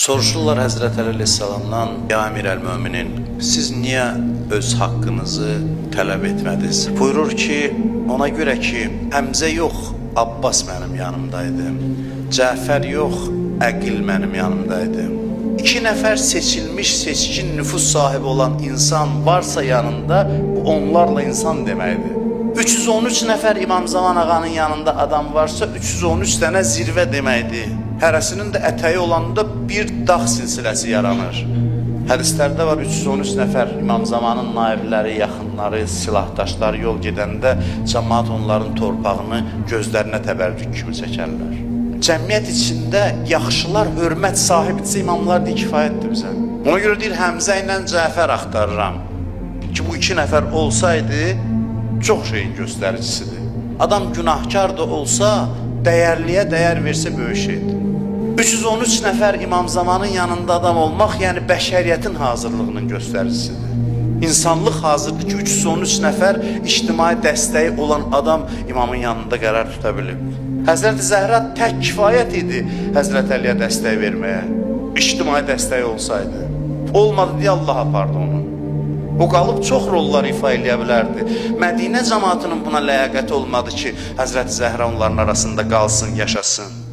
Soruşurlar Həzrət Əli əleyhissalamdan, ya Əmir əl-Möminin, siz niyə öz haqqınızı tələb etmədiniz? Buyurur ki, ona görə ki, Həmzə yox, Abbas mənim yanımdaydı. Cəfər yox, Əqil mənim yanımdaydı. 2 nəfər seçilmiş, seçkin nüfus sahibi olan insan varsa yanında, bu onlarla insan deməkdir. 313 nəfər İmam Zaman ağanın yanında adam varsa, 313 dənə zirvə deməkdir. Hərəsinin də ətəyi olanda bir dağ silsiləsi yaranır. Hədislərdə var, 313 nəfər İmam Zamanın naibləri, yaxınları, silahdaşları yol gedəndə cəmaat onların torpağını gözlərinə təbərrük kimi çəkərlər. Cəmiyyət içində yaxşılar, hörmət sahibdirsə imamlar deyir, kifayətdir bizə. Ona görə deyir, Həmzə ilə Cəfər axtarıram ki, bu 2 nəfər olsaydı, çox şeyin göstəricisidir. Adam günahkar da olsa, dəyərliyə dəyər versə böyük şeydir. 313 nəfər İmam Zamanın yanında adam olmaq, yəni bəşəriyyətin hazırlığının göstəricisidir. İnsanlıq hazırdır ki, 313 nəfər ictimai dəstəyi olan adam imamın yanında qərar tuta bilib. Həzrət-i Zəhra tək kifayət idi Həzrət Əliyə dəstək verməyə. İctimai dəstəyi olsaydı. Olmadı deyə Allah apardı onu. O qalıb çox rollar ifa eləyə bilərdi. Mədinə cəmaatının buna ləyaqəti olmadı ki, Həzrət-i Zəhra onların arasında qalsın, yaşasın.